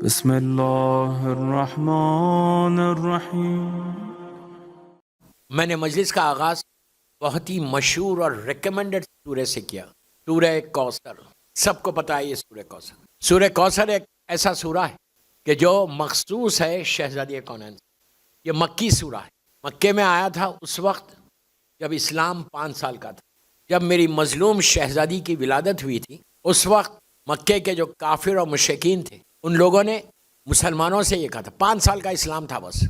بسم اللہ الرحمن الرحیم۔ میں نے مجلس کا آغاز بہت ہی مشہور اور ریکمینڈڈ سورہ سے کیا، سورہ کوثر۔ سب کو پتہ ہے یہ سورہ کوثر۔ سورہ کوثر ایک ایسا سورہ ہے کہ جو مخصوص ہے شہزادی کونین سے۔ یہ مکی سورہ ہے، مکے میں آیا تھا اس وقت جب اسلام 5 سال کا تھا۔ جب میری مظلوم شہزادی کی ولادت ہوئی تھی اس وقت مکے کے جو کافر اور مشرکین تھے ان لوگوں نے مسلمانوں سے یہ کہا تھا، 5 سال کا اسلام تھا بس،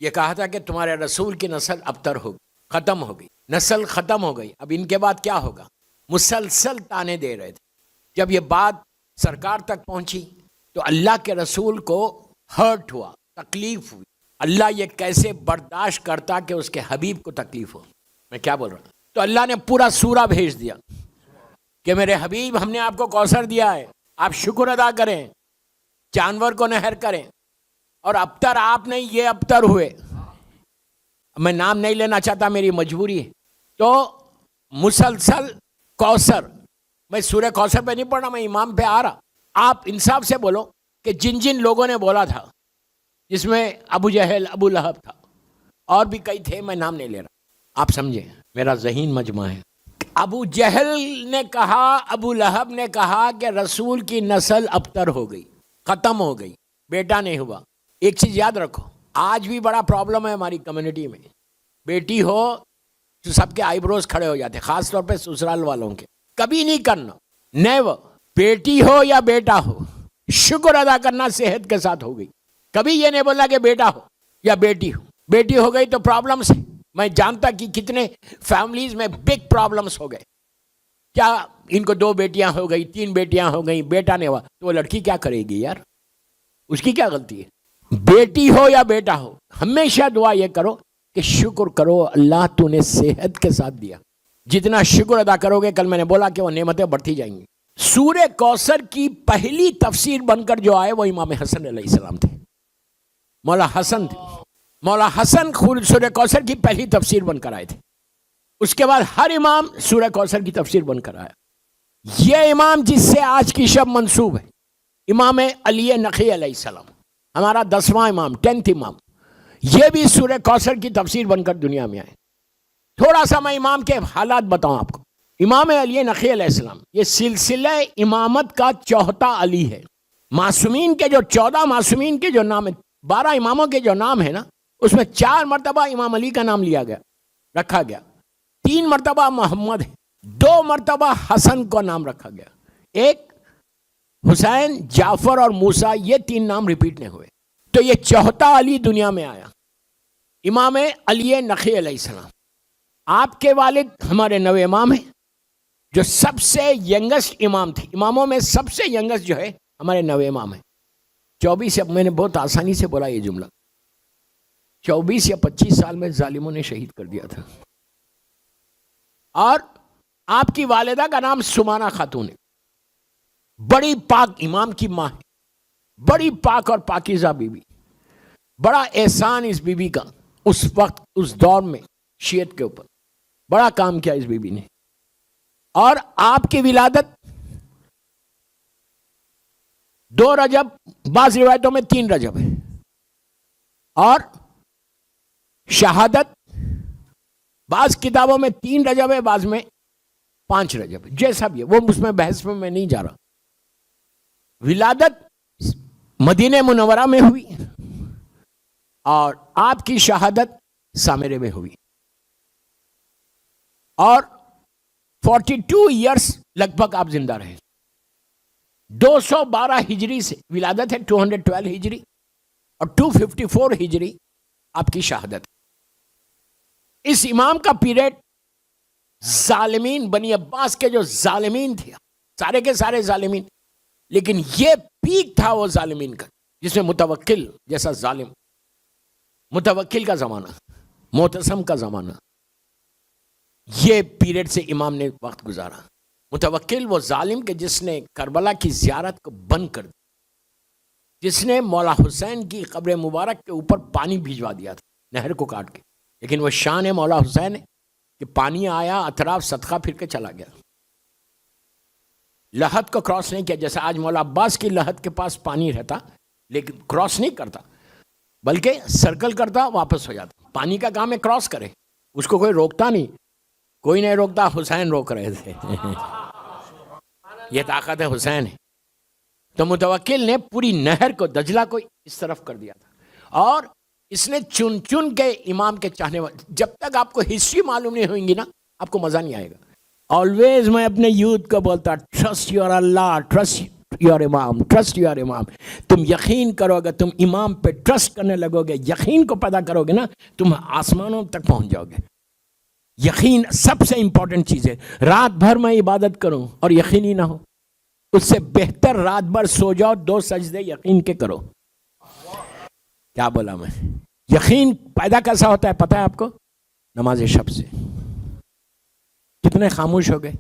یہ کہا تھا کہ تمہارے رسول کی نسل ابتر ہوگی، ختم ہوگی، نسل ختم ہو گئی، اب ان کے بعد کیا ہوگا؟ مسلسل تانے دے رہے تھے۔ جب یہ بات سرکار تک پہنچی تو اللہ کے رسول کو ہرٹ ہوا، تکلیف ہوئی۔ اللہ یہ کیسے برداشت کرتا کہ اس کے حبیب کو تکلیف ہو؟ میں کیا بول رہا ہوں؟ تو اللہ نے پورا سورہ بھیج دیا کہ میرے حبیب ہم نے آپ کو کوثر دیا ہے، آپ شکر ادا کریں، جانور کو نہر کریں، اور ابتر آپ نہیں، یہ ابتر ہوئے۔ میں نام نہیں لینا چاہتا، میری مجبوری ہے۔ تو مسلسل کوثر، میں سورہ کوثر پہ نہیں پڑھا، میں امام پہ آ رہا۔ آپ انصاف سے بولو کہ جن جن لوگوں نے بولا تھا، جس میں ابو جہل، ابو لہب تھا، اور بھی کئی تھے، میں نام نہیں لے رہا، آپ سمجھیں، میرا ذہین مجمع ہے۔ ابو جہل نے کہا، ابو لہب نے کہا کہ رسول کی نسل ابتر ہو گئی، ختم ہو گئی، بیٹا نہیں ہوا۔ ایک چیز یاد رکھو، آج بھی بڑا پرابلم ہے ہماری کمیونٹی میں، بیٹی ہو تو سب کے آئی بروز کھڑے ہو جاتے، خاص طور پہ سسرال والوں کے۔ کبھی نہیں کرنا، نیور۔ بیٹی ہو یا بیٹا ہو، شکر ادا کرنا صحت کے ساتھ ہو گئی۔ کبھی یہ نہیں بولنا کہ بیٹا ہو یا بیٹی ہو۔ بیٹی ہو گئی تو پرابلمس ہے، میں جانتا کہ کتنے فیملیز میں بگ پرابلمس ہو گئے۔ کیا ان کو 2 بیٹیاں ہو گئی، 3 بیٹیاں ہو گئی، بیٹا نہیں ہوا، تو وہ لڑکی کیا کرے گی یار؟ اس کی کیا غلطی ہے؟ بیٹی ہو یا بیٹا ہو، ہمیشہ دعا یہ کرو کہ شکر کرو اللہ تو نے صحت کے ساتھ دیا۔ جتنا شکر ادا کرو گے، کل میں نے بولا کہ وہ نعمتیں بڑھتی جائیں گی۔ سورہ کوثر کی پہلی تفسیر بن کر جو آئے وہ امام حسن علیہ السلام تھے، مولا حسن تھے۔ مولا حسن خود سورہ کوثر کی پہلی تفسیر بن کر آئے تھے۔ اس کے بعد ہر امام سورہ کوثر کی تفسیر بن کر آیا۔ یہ امام جس سے آج کی شب منسوب ہے، امام علی نقی علیہ السلام، ہمارا 10واں امام، 10th امام، یہ بھی سورہ کوثر کی تفسیر بن کر دنیا میں آئے۔ تھوڑا سا میں امام کے حالات بتاؤں آپ کو۔ امام علی نقی علیہ السلام یہ سلسلہ امامت کا 4تھا علی ہے۔ معصومین کے جو 14 معصومین کے جو نام، 12 اماموں کے جو نام ہے نا، اس میں 4 مرتبہ امام علی کا نام لیا گیا، رکھا گیا۔ 3 مرتبہ محمد ہے، 2 مرتبہ حسن کو نام رکھا گیا، ایک حسین، جعفر اور موسیٰ، یہ 3 نام ریپیٹ نہیں ہوئے۔ تو یہ 4تھا علی دنیا میں آیا، امام علی نقی علیہ السلام۔ آپ کے والد ہمارے 9 امام ہیں، جو سب سے ینگسٹ امام تھے۔ اماموں میں سب سے ینگسٹ جو ہے ہمارے 9 امام ہیں۔ 24، میں نے بہت آسانی سے بولا یہ جملہ، 24 یا 25 سال میں ظالموں نے شہید کر دیا تھا۔ اور آپ کی والدہ کا نام سمانہ خاتون ہے، بڑی پاک امام کی ماں ہے، بڑی پاک اور پاکیزہ بی بی۔ بڑا احسان اس بی بی کا اس وقت، اس دور میں شیعت کے اوپر بڑا کام کیا اس بی بی نے۔ اور آپ کی ولادت 2 رجب، بعض روایتوں میں 3 رجب ہے، اور شہادت بعض کتابوں میں 3 رجب ہے، بعض میں 5 رجب ہے، جیسا بھی ہے، وہ اس میں بحث میں نہیں جا رہا۔ ولادت مدینہ منورہ میں ہوئی اور آپ کی شہادت سامرے میں ہوئی، اور 42 ایئرس لگ بھگ آپ زندہ رہے۔ 212 ہجری سے ولادت ہے، 212 ہجری، اور 254 ہجری آپ کی شہادت ہے۔ اس امام کا پیریڈ ظالمین، بنی عباس کے جو ظالمین تھے، سارے کے سارے ظالمین، لیکن یہ پیک تھا وہ ظالمین کا، جس میں متوکل جیسا ظالم، متوکل کا زمانہ، معتصم کا زمانہ، یہ پیریڈ سے امام نے وقت گزارا۔ متوکل وہ ظالم کہ جس نے کربلا کی زیارت کو بند کر دیا، جس نے مولا حسین کی قبر مبارک کے اوپر پانی بھیجوا دیا تھا نہر کو کاٹ کے، لیکن وہ شان ہے مولا حسین ہے کہ پانی آیا، اطراف صدقہ پھر کے چلا گیا۔ لحد کو کراس نہیں کیا. جیسے آج مولا عباس کی لحد کے پاس پانی رہتا لیکن کراس نہیں کرتا, بلکہ سرکل کرتا واپس ہو جاتا. پانی کا کام ہے کراس کرے, اس کو کوئی روکتا نہیں, کوئی نہیں روکتا, حسین روک رہے تھے. یہ طاقت ہے حسین ہے. تو متوکل نے پوری نہر کو, دجلہ کو اس طرف کر دیا تھا, اور اس نے چن چن کے امام کے چاہنے والے. جب تک آپ کو ہسٹری معلوم نہیں ہوئیں گی نا, آپ کو مزہ نہیں آئے گا. آلویز میں اپنے یوتھ کو بولتا, trust your Allah, trust your امام, ٹرسٹ یور امام. تم یقین کرو گے, تم امام پہ ٹرسٹ کرنے لگو گے, یقین کو پیدا کرو گے نا, تم آسمانوں تک پہنچ جاؤ گے. یقین سب سے امپورٹنٹ چیز ہے. رات بھر میں عبادت کروں اور یقین ہی نہ ہو, اس سے بہتر رات بھر سو جاؤ, 2 سجدے یقین کے کرو. کیا بولا میں؟ یقین پیدا کیسا ہوتا ہے پتہ ہے آپ کو؟ نماز شب سے. کتنے خاموش ہو گئے؟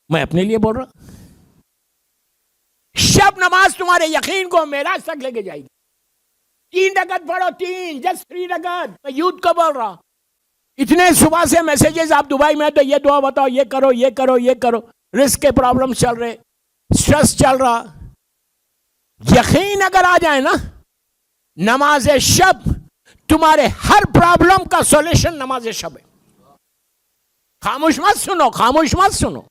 میں اپنے لیے بول رہا ہوں. شب نماز تمہارے یقین کو معراج تک لے کے جائے گی. 3 رکعت پڑھو, 3 جسٹ 3 رکعت. میں یوتھ کو بول رہا. اتنے صبح سے میسیجز, آپ دبئی میں تو یہ دعا بتاؤ, یہ کرو, یہ کرو, یہ کرو. رزق کے پرابلم چل رہے, سٹریس چل رہا. یقین اگر آ جائے نا, نماز شب تمہارے ہر پرابلم کا سولوشن نماز شب ہے. خاموش مت سنو, خاموش مت سنو.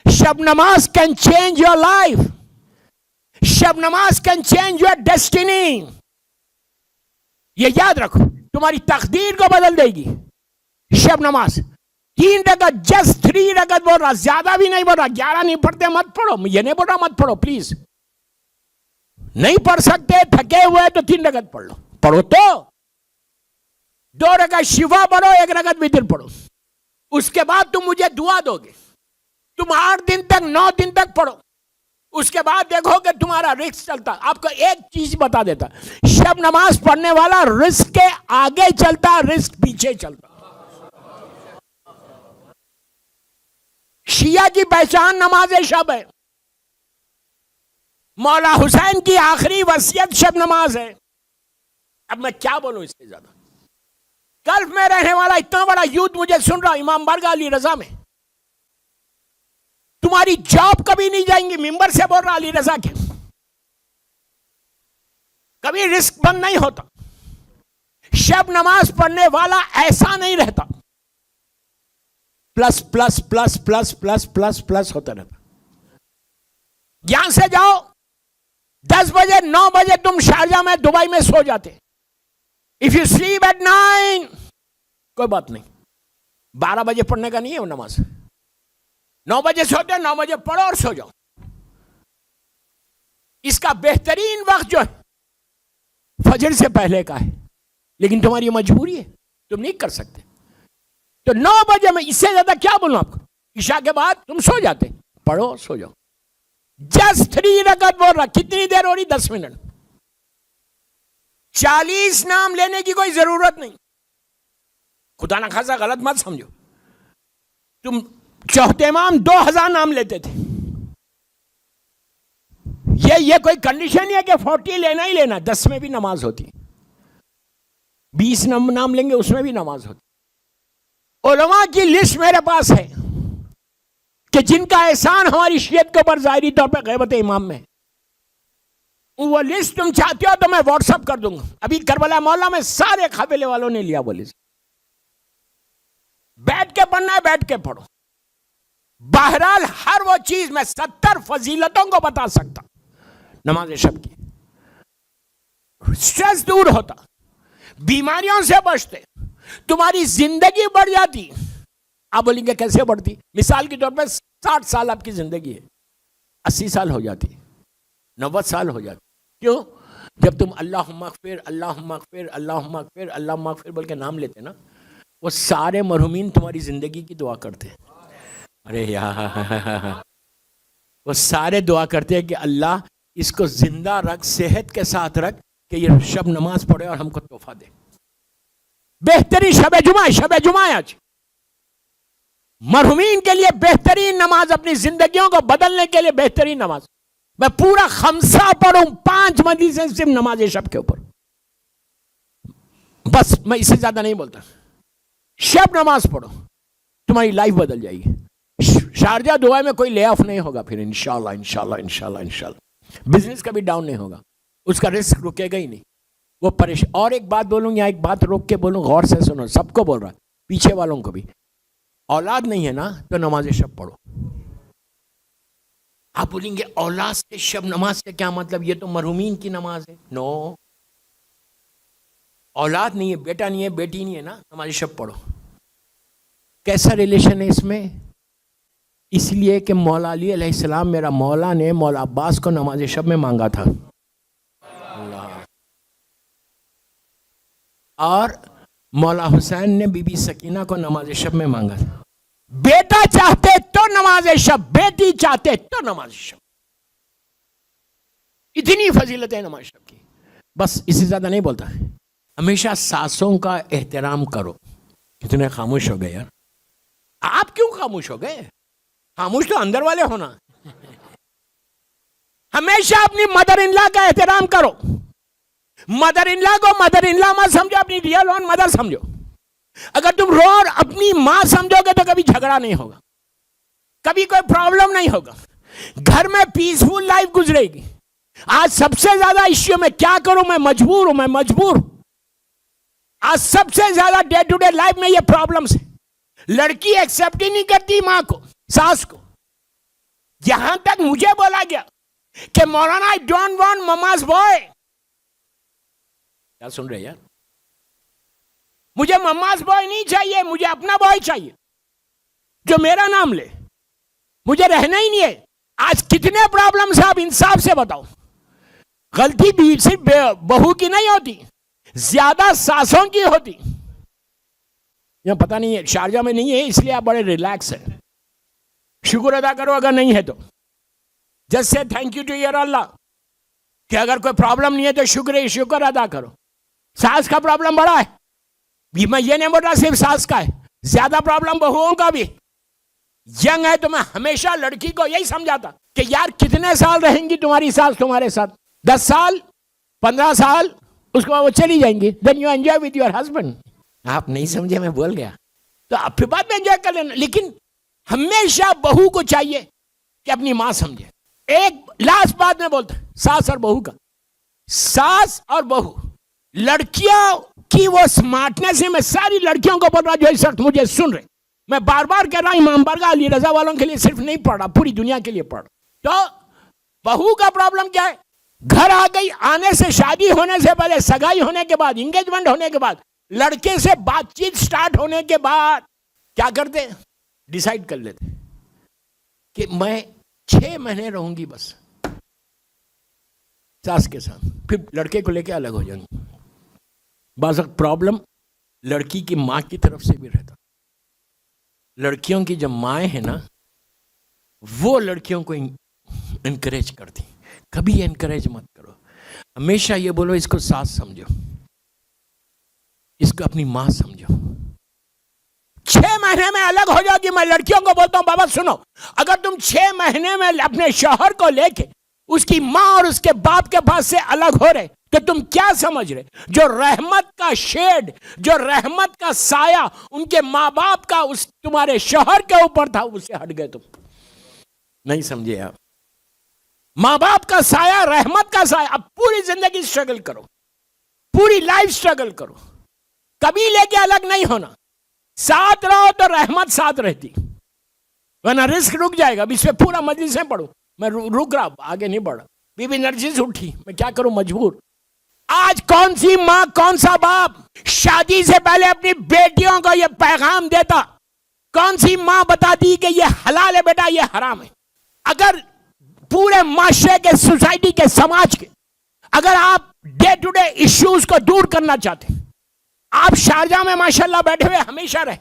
شب نماز کین چینج یور لائف. شب نماز کین چینج یور ڈیسٹینی. یہ یاد رکھو, تمہاری تقدیر کو بدل دے گی شب نماز. 3 رکعت, جسٹ 3 رکعت بول رہا, زیادہ بھی نہیں بول رہا. 11 نہیں پڑھتے مت پڑھو, یہ نہیں بول رہا مت پڑھو پلیز. نہیں پڑھ سکتے, تھکے ہوئے, تو 3 رکعت پڑھ لو. پڑھو تو 2 رکعت شفا پڑھو, 1 رکعت وتر پڑھو. اس کے بعد تم مجھے دعا دو گے. تم 8 دن تک 9 دن تک پڑھو, اس کے بعد دیکھو کہ تمہارا رزق چلتا. آپ کو ایک چیز بتا دیتا, شب نماز پڑھنے والا رزق کے آگے چلتا, رزق پیچھے چلتا. شیعہ کی پہچان نماز شب ہے. مولا حسین کی آخری وصیت شب نماز ہے. اب میں کیا بولوں اس سے زیادہ؟ گلف میں رہنے والا اتنا بڑا یوتھ مجھے سن رہا, امام بارگاہ علی رضا میں. تمہاری جاب کبھی نہیں جائیں گی, ممبر سے بول رہا علی رضا کے. کبھی رزق بند نہیں ہوتا. شب نماز پڑھنے والا ایسا نہیں رہتا, plus plus plus plus plus plus plus ہوتا رہتا. یہاں سے جاؤ 10 بجے 9 بجے تم شارجہ میں, دبئی میں سو جاتے. If you sleep at 9, کوئی بات نہیں, 12 بجے پڑھنے کا نہیں ہے وہ نماز. 9 بجے سوتے, 9 بجے پڑھو اور سو جاؤ. اس کا بہترین وقت جو ہے فجر سے پہلے کا ہے, لیکن تمہاری مجبوری ہے, تم نہیں کر سکتے. تو 9 بجے میں اس سے زیادہ کیا بولوں آپ کو؟ عشاء کے بعد تم سو جاتے, پڑھو سو جاؤ. جسٹ 3 رکعت بول رہا. کتنی دیر ہو رہی؟ 10 منٹ. 40 نام لینے کی کوئی ضرورت نہیں. خدا نہ خاصا غلط مت سمجھو. تم چوتھے امام 2000 نام لیتے تھے. یہ کوئی کنڈیشن ہے کہ 40 لینا ہی لینا. 10 میں بھی نماز ہوتی, 20 نام لیں گے اس میں بھی نماز ہوتی. علماء کی لسٹ میرے پاس ہے کہ جن کا احسان ہماری شیعت کے اوپر ظاہری طور پہ غیبت امام میں. وہ لسٹ تم چاہتے ہو تو میں واٹس اپ کر دوں گا. ابھی کربلا مولا میں سارے قافلے والوں نے لیا وہ لسٹ. بیٹھ کے پڑھنا ہے, بیٹھ کے پڑھو. بہرحال ہر وہ چیز میں 70 فضیلتوں کو بتا سکتا نماز شب کی. سٹریس دور ہوتا, بیماریوں سے بچتے, تمہاری زندگی بڑھ جاتی. آپ بولیں گے کیسے بڑھتی؟ مثال کے طور پہ 60 سال آپ کی زندگی ہے, 80 سال ہو جاتی, 90 سال ہو جاتی. کیوں؟ جب تم اللہم اغفر اللہم اغفر اللہم اغفر اللہم اغفر بول کے نام لیتے نا, وہ سارے مرحومین تمہاری زندگی کی دعا کرتے. ارے یار, وہ سارے دعا کرتے ہیں کہ اللہ اس کو زندہ رکھ, صحت کے ساتھ رکھ, کہ یہ شب نماز پڑھے اور ہم کو تحفہ دے. بہترین شب جمعہ, شب جمعہ آج مرحومین کے لیے بہترین نماز, اپنی زندگیوں کو بدلنے کے لیے بہترین نماز. میں پورا خمسہ پڑھوں, 5 مجلسیں صرف نماز شب کے اوپر, بس میں اس سے زیادہ نہیں بولتا. شب نماز پڑھو, تمہاری لائف بدل جائے گی. شارجہ دبئی میں کوئی لے آف نہیں ہوگا پھر انشاءاللہ انشاءاللہ انشاءاللہ انشاءاللہ. بزنس کبھی ڈاؤن نہیں ہوگا, اس کا رسک رکے گا ہی نہیں. وہ پریشان. اور ایک بات بولوں یا ایک بات روک کے بولوں, غور سے سنو, سب کو بول رہا, پیچھے والوں کو بھی. اولاد نہیں ہے نا تو نماز شب پڑھو. آپ بولیں گے اولاد سے شب نماز سے کیا مطلب, یہ تو مرحومین کی نماز ہے. نو, اولاد نہیں ہے, بیٹا نہیں ہے, بیٹی نہیں ہے نا, نماز شب پڑھو. کیسا ریلیشن ہے اس میں؟ اس لیے کہ مولا علی علیہ السلام, میرا مولا نے مولا عباس کو نماز شب میں مانگا تھا. اللہ. اور مولا حسین نے بی بی سکینہ کو نماز شب میں مانگا تھا. بیٹا چاہتے تو نماز شب, بیٹی چاہتے تو نماز شب. اتنی فضیلت ہے نماز شب کی. بس اس سے زیادہ نہیں بولتا. ہمیشہ ساسوں کا احترام کرو. کتنے خاموش ہو گئے یار. آپ کیوں خاموش ہو گئے؟ خاموش تو اندر والے ہونا. ہمیشہ اپنی مدر ان لا کا احترام کرو. مدر ان لا کو مدر ان لا مت سمجھو, اپنی ریئل اون مدر سمجھو. اگر تم رو اور اپنی ماں سمجھو گے تو کبھی جھگڑا نہیں ہوگا, کبھی کوئی پرابلم نہیں ہوگا, گھر میں پیسفل لائف گزرے گی. آج سب سے زیادہ ایشو میں کیا کروں, میں مجبور ہوں, میں مجبور ہوں. آج سب سے زیادہ ڈے ٹو ڈے لائف میں یہ پرابلمس ہے. لڑکی ایکسپٹ ہی نہیں کرتی ماں کو, ساس کو. یہاں تک مجھے بولا گیا کہ مولانا آئی ڈونٹ وانٹ مماز بوائے. کیا سن رہے یار؟ مجھے مماز بوائے نہیں چاہیے, مجھے اپنا بوائے چاہیے جو میرا نام لے. مجھے رہنا ہی نہیں ہے. آج کتنے پرابلمس ہیں, آپ انصاف سے بتاؤ. غلطی صرف بہو کی نہیں ہوتی, زیادہ ساسوں کی ہوتی. یہ پتہ نہیں ہے, شارجہ میں نہیں ہے اس لیے آپ بڑے ریلیکس ہیں. شکر ادا کرو اگر نہیں ہے تو. Just say thank you to your Allah کہ اگر کوئی پرابلم نہیں ہے تو شکر ادا کرو. ساس کا پرابلم بڑا ہے, میں یہ نہیں بول رہا صرف ساس کا ہے, زیادہ پرابلم بہوؤں کا بھی. ینگ ہے تو میں ہمیشہ لڑکی کو یہی سمجھاتا کہ یار کتنے سال رہیں گی تمہاری ساس تمہارے ساتھ, 10 سال 15 سال, اس کو وہ چلی جائیں گی. Then you enjoy with your husband. آپ نہیں سمجھے, میں بول گیا تو آپ پھر بعد میں انجوائے کر لینا. لیکن ہمیشہ بہو کو چاہیے کہ اپنی ماں سمجھے. ایک لاسٹ بات میں بولتا, ساس اور بہو کا. ساس اور بہو, لڑکیاں کی وہ سمارٹنس ہے. میں ساری لڑکیوں کو بول رہا جو اس وقت مجھے سن رہے, میں بار بار کہہ رہا ہوں, امام بارگاہ علی رضا والوں کے لیے صرف نہیں پڑھ رہا, پوری دنیا کے لیے پڑھ رہا. تو بہو کا پرابلم کیا ہے؟ گھر آ گئی, آنے سے, شادی ہونے سے پہلے, سگائی ہونے کے بعد, انگیجمنٹ ہونے کے بعد, لڑکے سے بات چیت سٹارٹ ہونے کے بعد کیا کرتے؟ ڈیسائیڈ کر لیتے کہ میں 6 مہینے رہوں گی بس ساس کے ساتھ, پھر لڑکے کو لے کے الگ ہو جائیں گے. بعض وقت پرابلم لڑکی کی ماں کی طرف سے بھی رہتا. لڑکیوں کی جو مائیں ہیں نا, وہ لڑکیوں کو انکریج کرتی. کبھی انکریج مت کرو, ہمیشہ یہ بولو اس کو ساس سمجھو, اس کو اپنی ماں سمجھو. 6 مہینے میں الگ ہو جاؤ گی. میں لڑکیوں کو بولتا ہوں بابا سنو, اگر تم 6 مہینے میں اپنے شوہر کو لے کے اس کی ماں اور اس کے باپ کے پاس سے الگ ہو رہے تو تم کیا سمجھ رہے؟ جو رحمت کا شیڈ, جو رحمت کا سایہ ان کے ماں باپ کا اس تمہارے شوہر کے اوپر تھا, اس سے ہٹ گئے. تم نہیں سمجھے آپ؟ ماں باپ کا سایہ, رحمت کا سایہ. اب پوری زندگی سٹرگل کرو, پوری لائف سٹرگل کرو, کبھی لے کے الگ نہیں ہونا. ساتھ رہو تو رحمت ساتھ رہتی, ورنہ رزق رک جائے گا. اب اس پہ پورا مجلس پڑھو, میں رک رہا, آگے نہیں بڑھ رہا. بی بی نرجس اٹھی, میں کیا کروں, مجبور. آج کون سی ماں, کون سا باپ شادی سے پہلے اپنی بیٹیوں کو یہ پیغام دیتا؟ کون سی ماں بتاتی کہ یہ حلال ہے بیٹا, یہ حرام ہے؟ اگر پورے معاشرے کے, سوسائٹی کے, سماج کے, اگر آپ ڈے ٹو ڈے ایشوز کو دور کرنا چاہتے ہیں, آپ شارجہ میں ماشاءاللہ بیٹھے ہوئے ہمیشہ رہے,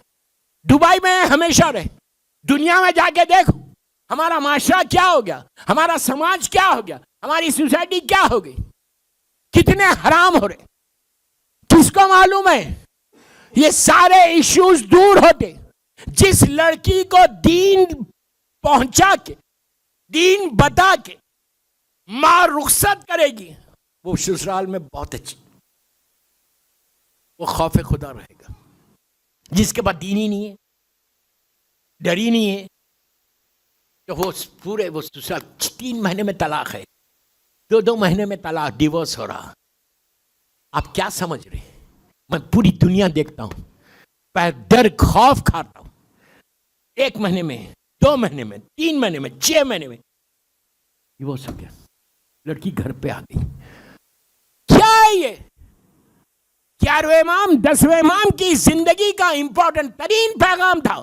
دبئی میں ہمیشہ رہے, دنیا میں جا کے دیکھو ہمارا معاشرہ کیا ہو گیا, ہمارا سماج کیا ہو گیا, ہماری سوسائٹی کیا ہو گئی, کتنے حرام ہو رہے. کس کو معلوم ہے یہ سارے ایشوز دور ہوتے جس لڑکی کو دین پہنچا کے, دین بتا کے ماں رخصت کرے گی, وہ سسرال میں بہت اچھی, وہ خوف خدا رہے گا. جس کے بعد دین ہی نہیں ہے, ڈر ہی نہیں ہے, تو وہ پورے وہ 3 مہینے میں طلاق ہے، 2 مہینے میں طلاق، ڈیورس ہو رہا. آپ کیا سمجھ رہے؟ میں پوری دنیا دیکھتا ہوں، ڈر خوف کھاتا ہوں. 1 مہینے میں، 2 مہینے میں، 3 مہینے میں، 6 مہینے میں ڈیورس ہو گیا. لڑکی گھر پہ آ گئی. کیا ہے یہ؟ 11ویں امام 10ویں امام کی زندگی کا امپورٹنٹ ترین پیغام تھا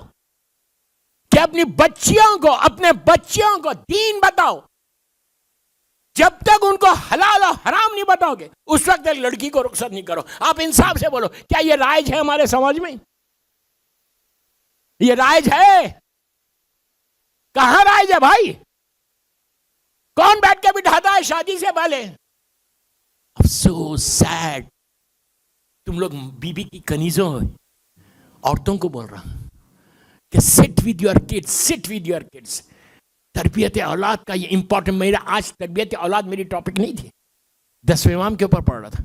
کہ اپنے بچیوں کو دین بتاؤ. جب تک ان کو حلال اور حرام نہیں بتاؤ گے اس وقت تک لڑکی کو رخصت نہیں کرو. آپ انصاف سے بولو، کیا یہ رائج ہے ہمارے سماج میں؟ یہ رائج ہے؟ کہاں رائج ہے بھائی؟ کون بیٹھ کے بٹھاتا ہے شادی سے پہلے؟ افسوس، سیڈ. تم لوگ بی بی کی کنیزوں عورتوں کو بول رہا کہ سٹ ود یور کڈس. تربیت اولاد کا یہ امپورٹنٹ. میرا آج تربیت اولاد میری ٹاپک نہیں تھی، 10ویں امام کے اوپر پڑھ رہا تھا.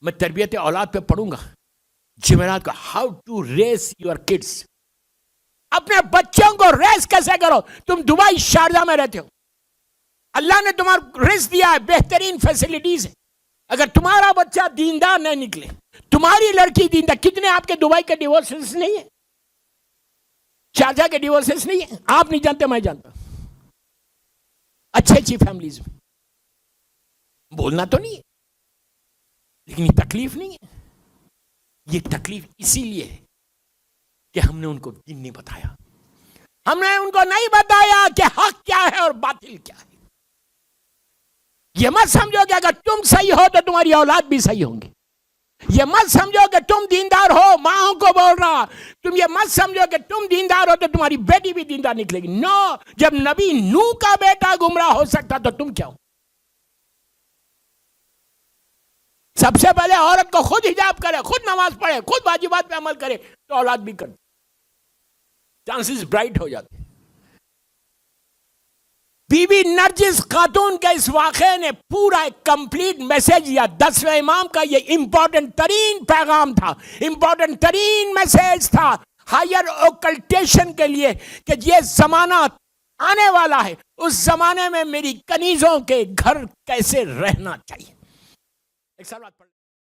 میں تربیت اولاد پہ پڑھوں گا جمعرات کو. How to raise your kids. اپنے بچوں کو ریز کیسے کرو؟ تم دبئی شارجہ میں رہتے ہو، اللہ نے تمہارا رزق دیا ہے، بہترین فیسلٹیز ہے. اگر تمہارا بچہ دیندار نہیں نکلے، تمہاری لڑکی دیندار، کتنے آپ کے دبئی کے ڈیورسز نہیں ہیں، شارجہ کے ڈیورسز نہیں ہیں؟ آپ نہیں جانتے، میں جانتا. اچھی فیملیز میں بولنا تو نہیں ہے، لیکن یہ تکلیف نہیں ہے. یہ تکلیف اسی لیے ہے کہ ہم نے ان کو دین نہیں بتایا. ہم نے ان کو نہیں بتایا کہ حق کیا ہے اور باطل کیا ہے. یہ مت سمجھو کہ اگر تم صحیح ہو تو تمہاری اولاد بھی صحیح ہوں گی. یہ مت سمجھو کہ تم دیندار ہو، ماں کو بول رہا، تم یہ مت سمجھو کہ تم دیندار ہو تو تمہاری بیٹی بھی دیندار نکلے گی. نو. جب نبی نوح کا بیٹا گمراہ ہو سکتا تو تم کیا ہو؟ سب سے پہلے عورت کو خود حجاب کرے، خود نماز پڑھے، خود واجبات پہ عمل کرے تو اولاد بھی کرے، چانسز برائٹ ہو جاتے. بی بی نرجس خاتون کے اس واقعے نے پورا ایک کمپلیٹ میسج دیا. 10ویں امام کا یہ امپورٹنٹ ترین پیغام تھا، امپورٹنٹ ترین میسج تھا ہائر اوکلٹیشن کے لیے کہ یہ زمانہ آنے والا ہے، اس زمانے میں میری کنیزوں کے گھر کیسے رہنا چاہیے. ایک سال بعد